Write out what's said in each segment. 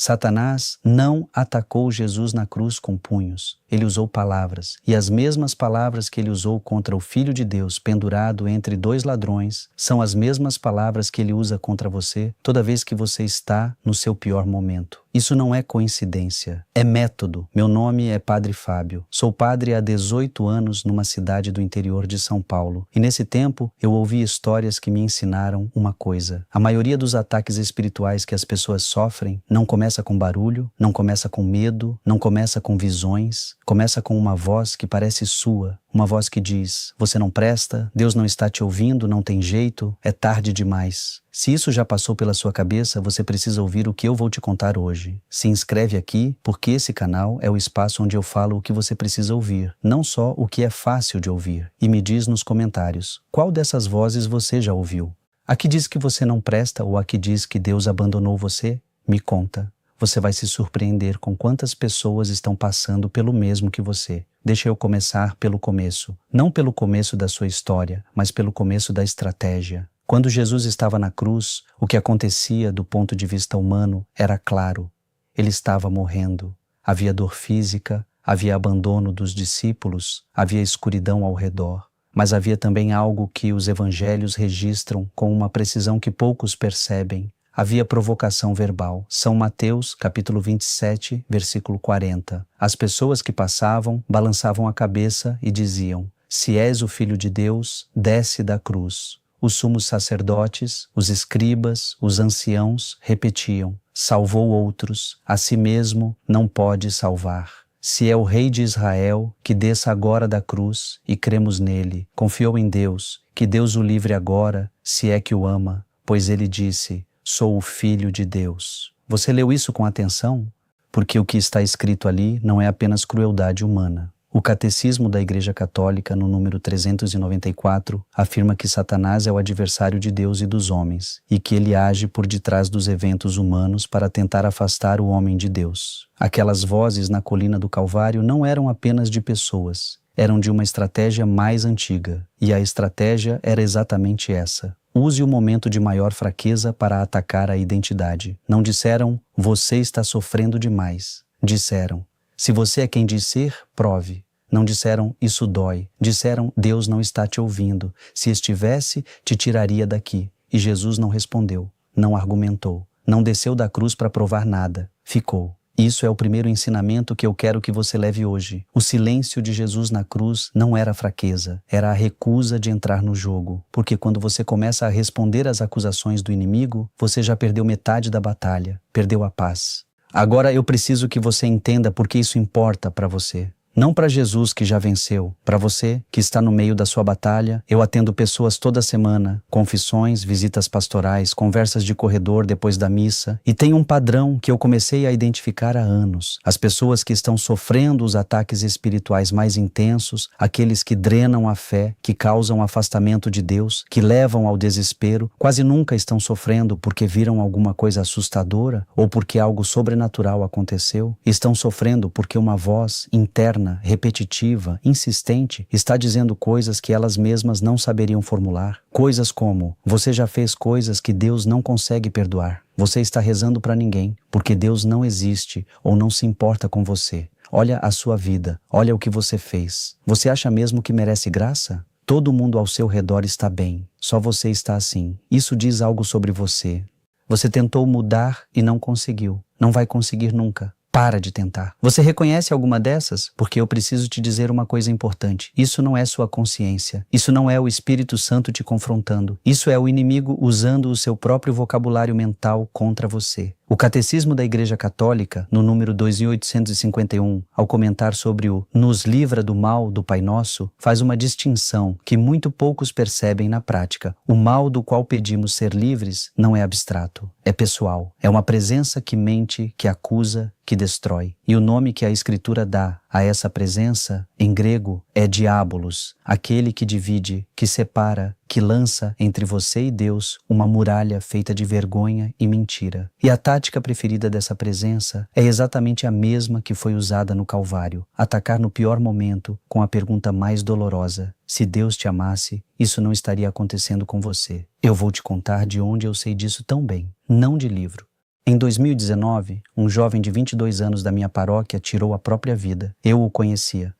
Satanás não atacou Jesus na cruz com punhos. Ele usou palavras. E as mesmas palavras que ele usou contra o Filho de Deus pendurado entre dois ladrões são as mesmas palavras que ele usa contra você toda vez que você está no seu pior momento. Isso não é coincidência, é método. Meu nome é Padre Fábio. Sou padre há 18 anos numa cidade do interior de São Paulo. E nesse tempo eu ouvi histórias que me ensinaram uma coisa. A maioria dos ataques espirituais que as pessoas sofrem não começa com barulho, não começa com medo, não começa com visões. Começa com uma voz que parece sua. Uma voz que diz: você não presta, Deus não está te ouvindo, não tem jeito, é tarde demais. Se isso já passou pela sua cabeça, você precisa ouvir o que eu vou te contar hoje. Se inscreve aqui, porque esse canal é o espaço onde eu falo o que você precisa ouvir, não só o que é fácil de ouvir. E me diz nos comentários, qual dessas vozes você já ouviu? A que diz que você não presta ou a que diz que Deus abandonou você? Me conta. Você vai se surpreender com quantas pessoas estão passando pelo mesmo que você. Deixa eu começar pelo começo. Não pelo começo da sua história, mas pelo começo da estratégia. Quando Jesus estava na cruz, o que acontecia do ponto de vista humano era claro. Ele estava morrendo. Havia dor física, havia abandono dos discípulos, havia escuridão ao redor. Mas havia também algo que os evangelhos registram com uma precisão que poucos percebem. Havia provocação verbal. São Mateus, capítulo 27, versículo 40. As pessoas que passavam balançavam a cabeça e diziam: se és o Filho de Deus, desce da cruz. Os sumos sacerdotes, os escribas, os anciãos repetiam: salvou outros, a si mesmo não pode salvar. Se é o Rei de Israel, que desça agora da cruz, e cremos nele. Confiou em Deus, que Deus o livre agora, se é que o ama, pois ele disse: sou o Filho de Deus. Você leu isso com atenção? Porque o que está escrito ali não é apenas crueldade humana. O Catecismo da Igreja Católica, no número 394, afirma que Satanás é o adversário de Deus e dos homens, e que ele age por detrás dos eventos humanos para tentar afastar o homem de Deus. Aquelas vozes na colina do Calvário não eram apenas de pessoas, eram de uma estratégia mais antiga, e a estratégia era exatamente essa. Use o momento de maior fraqueza para atacar a identidade. Não disseram: você está sofrendo demais. Disseram: se você é quem diz ser, prove. Não disseram: isso dói. Disseram: Deus não está te ouvindo. Se estivesse, te tiraria daqui. E Jesus não respondeu, não argumentou, não desceu da cruz para provar nada. Ficou. Isso é o primeiro ensinamento que eu quero que você leve hoje. O silêncio de Jesus na cruz não era fraqueza, era a recusa de entrar no jogo. Porque quando você começa a responder às acusações do inimigo, você já perdeu metade da batalha, perdeu a paz. Agora eu preciso que você entenda por que isso importa para você. Não para Jesus que já venceu, para você que está no meio da sua batalha. Eu atendo pessoas toda semana, confissões, visitas pastorais, conversas de corredor depois da missa, e tem um padrão que eu comecei a identificar há anos. As pessoas que estão sofrendo os ataques espirituais mais intensos, aqueles que drenam a fé, que causam afastamento de Deus, que levam ao desespero, quase nunca estão sofrendo porque viram alguma coisa assustadora ou porque algo sobrenatural aconteceu. Estão sofrendo porque uma voz interna, repetitiva, insistente, está dizendo coisas que elas mesmas não saberiam formular. Coisas como: você já fez coisas que Deus não consegue perdoar. Você está rezando para ninguém, porque Deus não existe ou não se importa com você. Olha a sua vida, olha o que você fez. Você acha mesmo que merece graça? Todo mundo ao seu redor está bem, só você está assim. Isso diz algo sobre você. Você tentou mudar e não conseguiu. Não vai conseguir nunca. Para de tentar. Você reconhece alguma dessas? Porque eu preciso te dizer uma coisa importante. Isso não é sua consciência. Isso não é o Espírito Santo te confrontando. Isso é o inimigo usando o seu próprio vocabulário mental contra você. O Catecismo da Igreja Católica, no número 2851, ao comentar sobre o "nos livra do mal do Pai Nosso", faz uma distinção que muito poucos percebem na prática. O mal do qual pedimos ser livres não é abstrato, é pessoal. É uma presença que mente, que acusa, que destrói. E o nome que a Escritura dá a essa presença, em grego, é diabolos, aquele que divide, que separa, que lança entre você e Deus uma muralha feita de vergonha e mentira. E a tática preferida dessa presença é exatamente a mesma que foi usada no Calvário: atacar no pior momento com a pergunta mais dolorosa: se Deus te amasse, isso não estaria acontecendo com você. Eu vou te contar de onde eu sei disso tão bem, não de livro. Em 2019, um jovem de 22 anos da minha paróquia tirou a própria vida. Eu o conhecia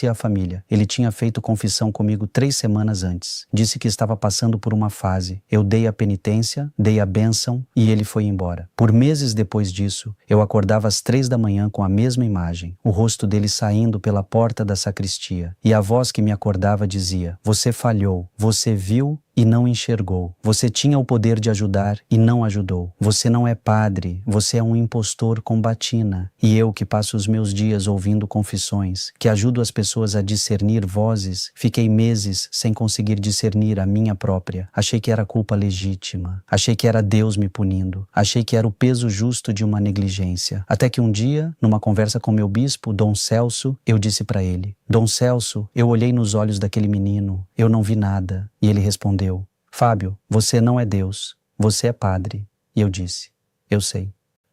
a família. Ele tinha feito confissão comigo 3 semanas antes. Disse que estava passando por uma fase. Eu dei a penitência, dei a bênção e ele foi embora. Por meses depois disso, eu acordava às 3 da manhã com a mesma imagem, o rosto dele saindo pela porta da sacristia. E a voz que me acordava dizia: "Você falhou, você viu e não enxergou. Você tinha o poder de ajudar e não ajudou. Você não é padre, você é um impostor com batina. E eu que passo os meus dias ouvindo confissões, que ajudo as pessoas a discernir vozes, fiquei meses sem conseguir discernir a minha própria. Achei que era culpa legítima. Achei que era Deus me punindo. Achei que era o peso justo de uma negligência. Até que um dia, numa conversa com meu bispo, Dom Celso, eu disse para ele: Dom Celso, eu olhei nos olhos daquele menino, eu não vi nada. E ele respondeu: Fábio, você não é Deus, você é padre. E eu disse: eu sei,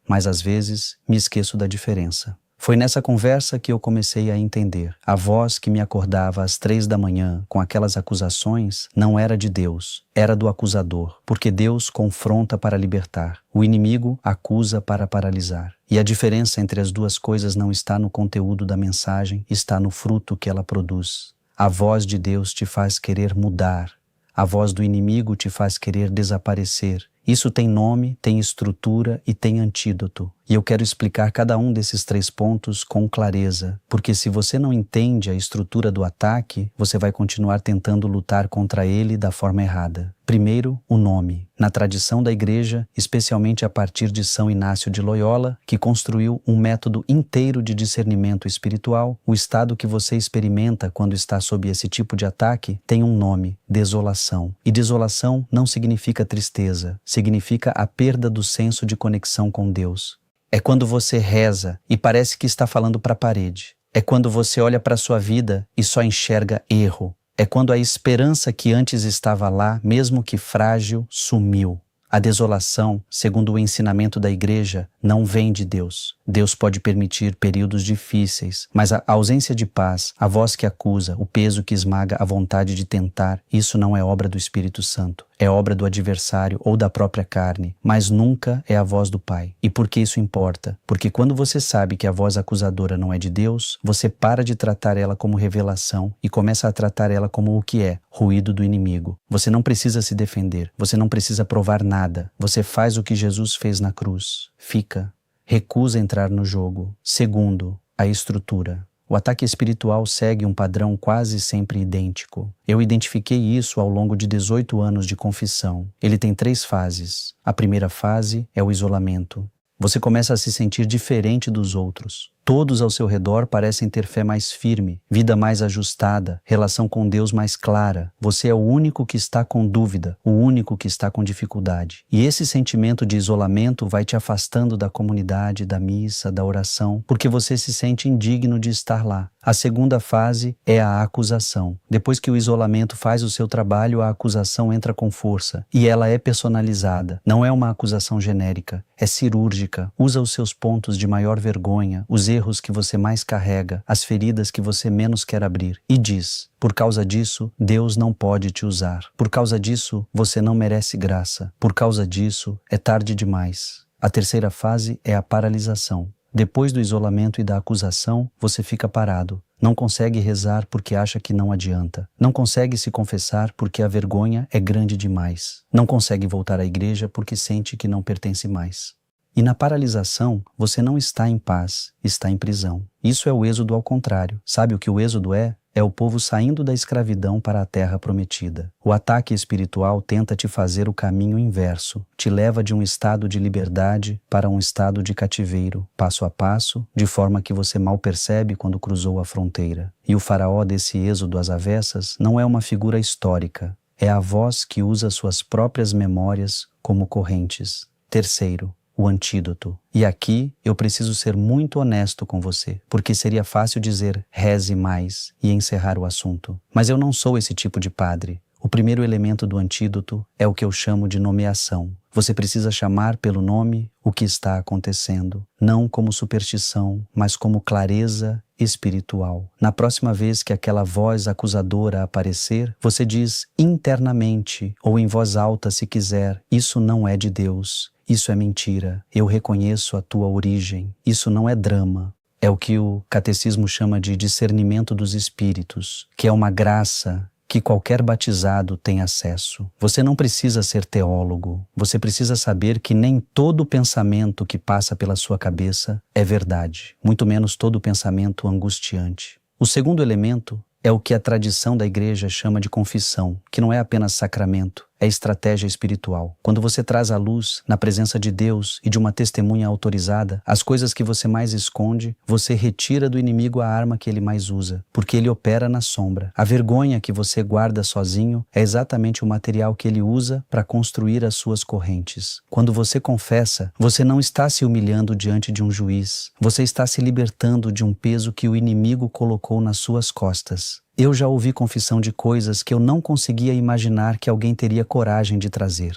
mas às vezes me esqueço da diferença. Foi nessa conversa que eu comecei a entender. A voz que me acordava às 3 da manhã com aquelas acusações não era de Deus, era do acusador, porque Deus confronta para libertar, o inimigo acusa para paralisar. E a diferença entre as duas coisas não está no conteúdo da mensagem, está no fruto que ela produz. A voz de Deus te faz querer mudar, a voz do inimigo te faz querer desaparecer. Isso tem nome, tem estrutura e tem antídoto. E eu quero explicar cada um desses 3 pontos com clareza, porque se você não entende a estrutura do ataque, você vai continuar tentando lutar contra ele da forma errada. Primeiro, o nome. Na tradição da Igreja, especialmente a partir de São Inácio de Loyola, que construiu um método inteiro de discernimento espiritual, o estado que você experimenta quando está sob esse tipo de ataque tem um nome: desolação. E desolação não significa tristeza, significa a perda do senso de conexão com Deus. É quando você reza e parece que está falando para a parede. É quando você olha para a sua vida e só enxerga erro. É quando a esperança que antes estava lá, mesmo que frágil, sumiu. A desolação, segundo o ensinamento da Igreja, não vem de Deus. Deus pode permitir períodos difíceis, mas a ausência de paz, a voz que acusa, o peso que esmaga a vontade de tentar, isso não é obra do Espírito Santo. É obra do adversário ou da própria carne, mas nunca é a voz do Pai. E por que isso importa? Porque quando você sabe que a voz acusadora não é de Deus, você para de tratar ela como revelação e começa a tratar ela como o que é: ruído do inimigo. Você não precisa se defender, você não precisa provar nada. Você faz o que Jesus fez na cruz. Fica. Recusa entrar no jogo. Segundo, a estrutura. O ataque espiritual segue um padrão quase sempre idêntico. Eu identifiquei isso ao longo de 18 anos de confissão. Ele tem 3 fases. A primeira fase é o isolamento. Você começa a se sentir diferente dos outros. Todos ao seu redor parecem ter fé mais firme, vida mais ajustada, relação com Deus mais clara. Você é o único que está com dúvida, o único que está com dificuldade. E esse sentimento de isolamento vai te afastando da comunidade, da missa, da oração, porque você se sente indigno de estar lá. A segunda fase é a acusação. Depois que o isolamento faz o seu trabalho, a acusação entra com força. E ela é personalizada. Não é uma acusação genérica. É cirúrgica. Usa os seus pontos de maior vergonha, os erros que você mais carrega, as feridas que você menos quer abrir. E diz: por causa disso, Deus não pode te usar. Por causa disso, você não merece graça. Por causa disso, é tarde demais. A terceira fase é a paralisação. Depois do isolamento e da acusação, você fica parado. Não consegue rezar porque acha que não adianta. Não consegue se confessar porque a vergonha é grande demais. Não consegue voltar à igreja porque sente que não pertence mais. E na paralisação, você não está em paz, está em prisão. Isso é o êxodo ao contrário. Sabe o que o êxodo é? É o povo saindo da escravidão para a terra prometida. O ataque espiritual tenta te fazer o caminho inverso. Te leva de um estado de liberdade para um estado de cativeiro, passo a passo, de forma que você mal percebe quando cruzou a fronteira. E o faraó desse êxodo às avessas não é uma figura histórica. É a voz que usa suas próprias memórias como correntes. Terceiro, o antídoto. E aqui eu preciso ser muito honesto com você, porque seria fácil dizer reze mais e encerrar o assunto. Mas eu não sou esse tipo de padre. O primeiro elemento do antídoto é o que eu chamo de nomeação. Você precisa chamar pelo nome o que está acontecendo, não como superstição, mas como clareza espiritual. Na próxima vez que aquela voz acusadora aparecer, você diz internamente ou em voz alta, se quiser: isso não é de Deus. Isso é mentira. Eu reconheço a tua origem. Isso não é drama. É o que o catecismo chama de discernimento dos espíritos, que é uma graça que qualquer batizado tem acesso. Você não precisa ser teólogo. Você precisa saber que nem todo pensamento que passa pela sua cabeça é verdade, muito menos todo pensamento angustiante. O segundo elemento é o que a tradição da igreja chama de confissão, que não é apenas sacramento, é estratégia espiritual. Quando você traz à luz, na presença de Deus e de uma testemunha autorizada, as coisas que você mais esconde, você retira do inimigo a arma que ele mais usa, porque ele opera na sombra. A vergonha que você guarda sozinho é exatamente o material que ele usa para construir as suas correntes. Quando você confessa, você não está se humilhando diante de um juiz, você está se libertando de um peso que o inimigo colocou nas suas costas. Eu já ouvi confissão de coisas que eu não conseguia imaginar que alguém teria coragem de trazer.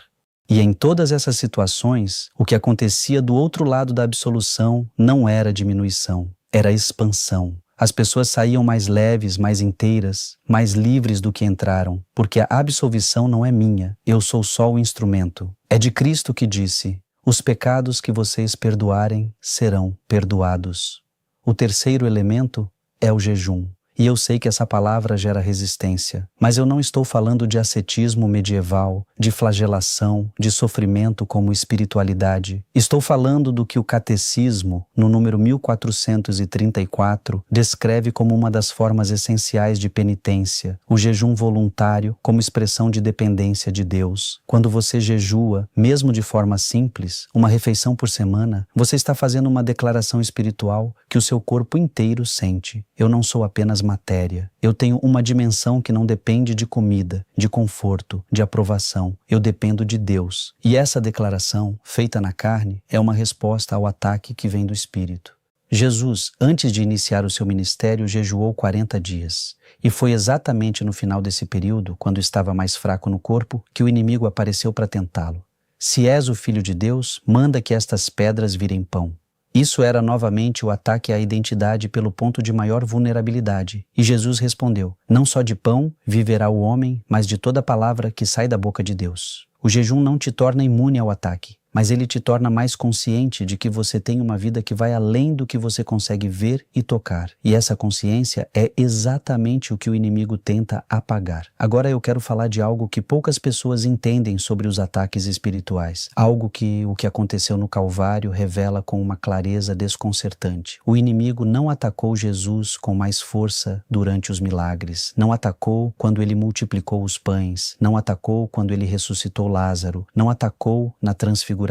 E em todas essas situações, o que acontecia do outro lado da absolução não era diminuição, era expansão. As pessoas saíam mais leves, mais inteiras, mais livres do que entraram, porque a absolvição não é minha, eu sou só o instrumento. É de Cristo que disse: os pecados que vocês perdoarem serão perdoados. O terceiro elemento é o jejum. E eu sei que essa palavra gera resistência, mas eu não estou falando de ascetismo medieval, de flagelação, de sofrimento como espiritualidade. Estou falando do que o catecismo, no número 1434, descreve como uma das formas essenciais de penitência, o jejum voluntário como expressão de dependência de Deus. Quando você jejua, mesmo de forma simples, uma refeição por semana, você está fazendo uma declaração espiritual que o seu corpo inteiro sente. Eu não sou apenas matéria. Eu tenho uma dimensão que não depende de comida, de conforto, de aprovação. Eu dependo de Deus. E essa declaração, feita na carne, é uma resposta ao ataque que vem do Espírito. Jesus, antes de iniciar o seu ministério, jejuou 40 dias. E foi exatamente no final desse período, quando estava mais fraco no corpo, que o inimigo apareceu para tentá-lo. Se és o Filho de Deus, manda que estas pedras virem pão. Isso era novamente o ataque à identidade pelo ponto de maior vulnerabilidade. E Jesus respondeu: não só de pão viverá o homem, mas de toda palavra que sai da boca de Deus. O jejum não te torna imune ao ataque, mas ele te torna mais consciente de que você tem uma vida que vai além do que você consegue ver e tocar. E essa consciência é exatamente o que o inimigo tenta apagar. Agora eu quero falar de algo que poucas pessoas entendem sobre os ataques espirituais. Algo que o que aconteceu no Calvário revela com uma clareza desconcertante. O inimigo não atacou Jesus com mais força durante os milagres. Não atacou quando ele multiplicou os pães. Não atacou quando ele ressuscitou Lázaro. Não atacou na transfiguração.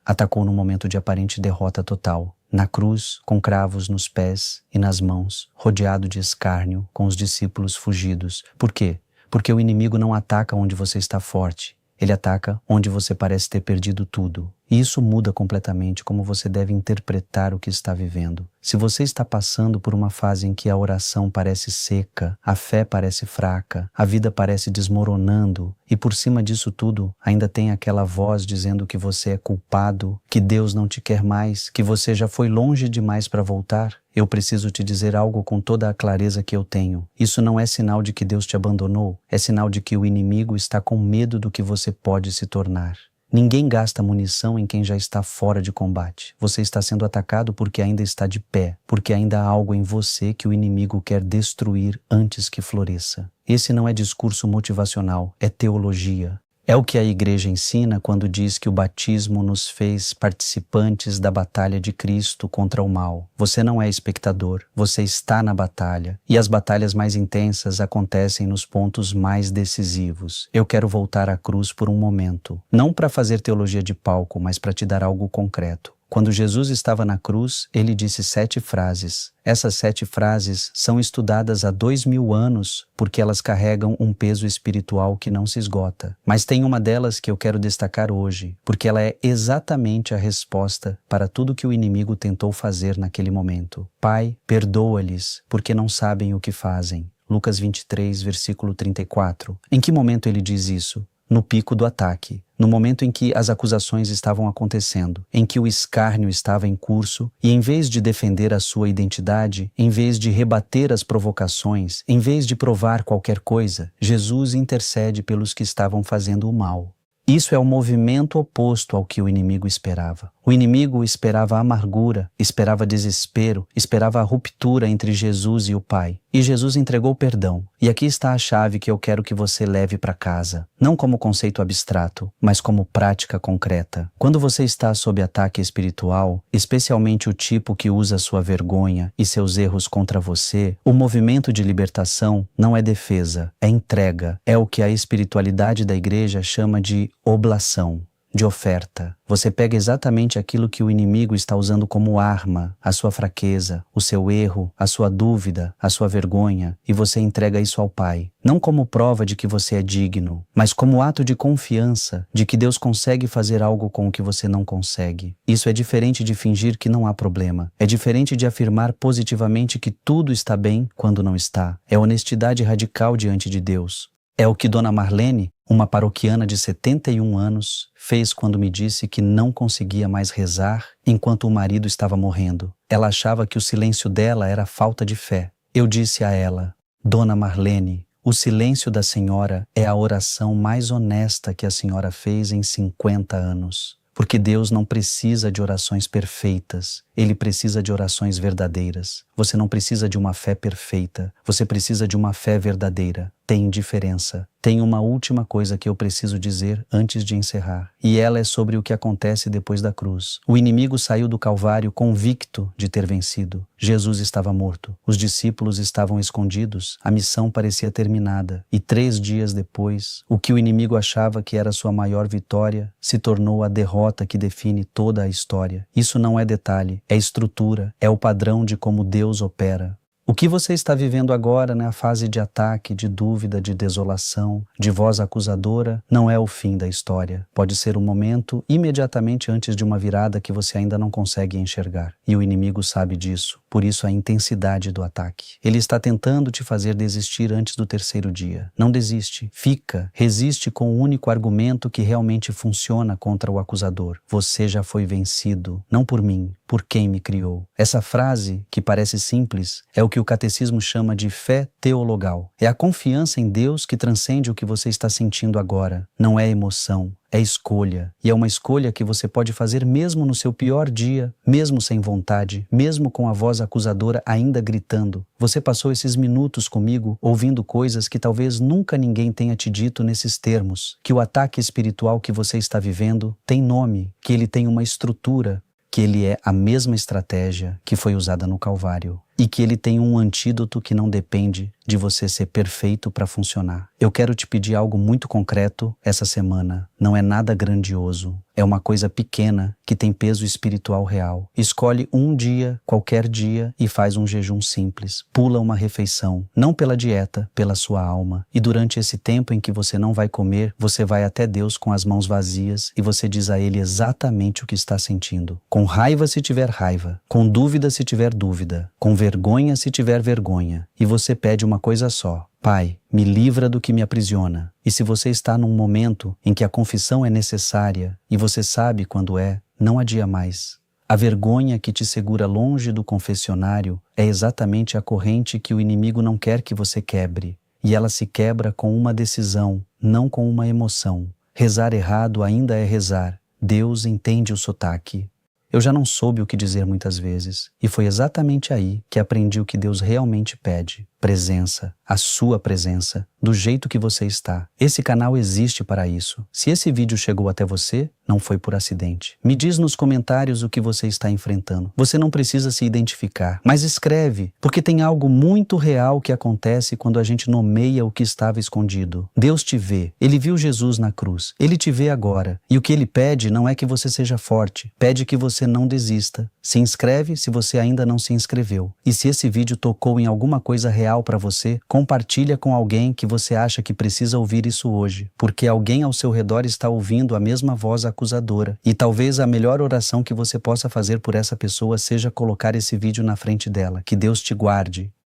Atacou no momento de aparente derrota total. Na cruz, com cravos nos pés e nas mãos, rodeado de escárnio, com os discípulos fugidos. Por quê? Porque o inimigo não ataca onde você está forte. Ele ataca onde você parece ter perdido tudo. E isso muda completamente como você deve interpretar o que está vivendo. Se você está passando por uma fase em que a oração parece seca, a fé parece fraca, a vida parece desmoronando, e por cima disso tudo ainda tem aquela voz dizendo que você é culpado, que Deus não te quer mais, que você já foi longe demais para voltar, eu preciso te dizer algo com toda a clareza que eu tenho. Isso não é sinal de que Deus te abandonou, é sinal de que o inimigo está com medo do que você pode se tornar. Ninguém gasta munição em quem já está fora de combate. Você está sendo atacado porque ainda está de pé, porque ainda há algo em você que o inimigo quer destruir antes que floresça. Esse não é discurso motivacional, é teologia. É o que a igreja ensina quando diz que o batismo nos fez participantes da batalha de Cristo contra o mal. Você não é espectador, você está na batalha. E as batalhas mais intensas acontecem nos pontos mais decisivos. Eu quero voltar à cruz por um momento. Não para fazer teologia de palco, mas para te dar algo concreto. Quando Jesus estava na cruz, ele disse 7 frases. Essas 7 frases são estudadas há 2000 anos porque elas carregam um peso espiritual que não se esgota. Mas tem uma delas que eu quero destacar hoje, porque ela é exatamente a resposta para tudo que o inimigo tentou fazer naquele momento. Pai, perdoa-lhes, porque não sabem o que fazem. Lucas 23, versículo 34. Em que momento ele diz isso? No pico do ataque, no momento em que as acusações estavam acontecendo, em que o escárnio estava em curso, e em vez de defender a sua identidade, em vez de rebater as provocações, em vez de provar qualquer coisa, Jesus intercede pelos que estavam fazendo o mal. Isso é o movimento oposto ao que o inimigo esperava. O inimigo esperava amargura, esperava desespero, esperava a ruptura entre Jesus e o Pai. E Jesus entregou perdão. E aqui está a chave que eu quero que você leve para casa. Não como conceito abstrato, mas como prática concreta. Quando você está sob ataque espiritual, especialmente o tipo que usa sua vergonha e seus erros contra você, o movimento de libertação não é defesa, é entrega. É o que a espiritualidade da igreja chama de oblação, de oferta. Você pega exatamente aquilo que o inimigo está usando como arma, a sua fraqueza, o seu erro, a sua dúvida, a sua vergonha, e você entrega isso ao Pai. Não como prova de que você é digno, mas como ato de confiança de que Deus consegue fazer algo com o que você não consegue. Isso é diferente de fingir que não há problema. É diferente de afirmar positivamente que tudo está bem quando não está. É honestidade radical diante de Deus. É o que Dona Marlene, uma paroquiana de 71 anos, fez quando me disse que não conseguia mais rezar enquanto o marido estava morrendo. Ela achava que o silêncio dela era falta de fé. Eu disse a ela: Dona Marlene, o silêncio da senhora é a oração mais honesta que a senhora fez em 50 anos. Porque Deus não precisa de orações perfeitas, Ele precisa de orações verdadeiras. Você não precisa de uma fé perfeita, você precisa de uma fé verdadeira. Tem diferença. Tem uma última coisa que eu preciso dizer antes de encerrar, e ela é sobre o que acontece depois da cruz. O inimigo saiu do Calvário convicto de ter vencido. Jesus estava morto, os discípulos estavam escondidos, a missão parecia terminada, e 3 dias depois, o que o inimigo achava que era sua maior vitória se tornou a derrota que define toda a história. Isso não é detalhe, é estrutura, é o padrão de como Deus opera. O que você está vivendo agora na fase de ataque, de dúvida, de desolação, de voz acusadora, não é o fim da história. Pode ser um momento imediatamente antes de uma virada que você ainda não consegue enxergar. E o inimigo sabe disso, por isso a intensidade do ataque. Ele está tentando te fazer desistir antes do 3º dia. Não desiste, fica, resiste com o único argumento que realmente funciona contra o acusador. Você já foi vencido, não por mim, por quem me criou. Essa frase, que parece simples, é o que o catecismo chama de fé teologal. É a confiança em Deus que transcende o que você está sentindo agora. Não é emoção, é escolha. E é uma escolha que você pode fazer mesmo no seu pior dia, mesmo sem vontade, mesmo com a voz acusadora ainda gritando. Você passou esses minutos comigo ouvindo coisas que talvez nunca ninguém tenha te dito nesses termos. Que o ataque espiritual que você está vivendo tem nome, que ele tem uma estrutura, que ele é a mesma estratégia que foi usada no Calvário e que ele tem um antídoto que não depende de você ser perfeito para funcionar. Eu quero te pedir algo muito concreto essa semana. Não é nada grandioso. É uma coisa pequena que tem peso espiritual real. Escolhe um dia, qualquer dia, e faz um jejum simples. Pula uma refeição, não pela dieta, pela sua alma. E durante esse tempo em que você não vai comer, você vai até Deus com as mãos vazias e você diz a Ele exatamente o que está sentindo. Com raiva se tiver raiva, com dúvida se tiver dúvida, com vergonha se tiver vergonha. E você pede uma coisa só: Pai, me livra do que me aprisiona. E se você está num momento em que a confissão é necessária e você sabe quando é, não adia mais. A vergonha que te segura longe do confessionário é exatamente a corrente que o inimigo não quer que você quebre. E ela se quebra com uma decisão, não com uma emoção. Rezar errado ainda é rezar. Deus entende o sotaque. Eu já não soube o que dizer muitas vezes, e foi exatamente aí que aprendi o que Deus realmente pede: presença, a sua presença, do jeito que você está. Esse canal existe para isso. Se esse vídeo chegou até você, não foi por acidente. Me diz nos comentários o que você está enfrentando. Você não precisa se identificar, mas escreve, porque tem algo muito real que acontece quando a gente nomeia o que estava escondido. Deus te vê. Ele viu Jesus na cruz. Ele te vê agora. E o que Ele pede não é que você seja forte. Pede que você não desista. Se inscreve se você ainda não se inscreveu. E se esse vídeo tocou em alguma coisa real para você, compartilha com alguém que você acha que precisa ouvir isso hoje, porque alguém ao seu redor está ouvindo a mesma voz acusadora. E talvez a melhor oração que você possa fazer por essa pessoa seja colocar esse vídeo na frente dela. Que Deus te guarde.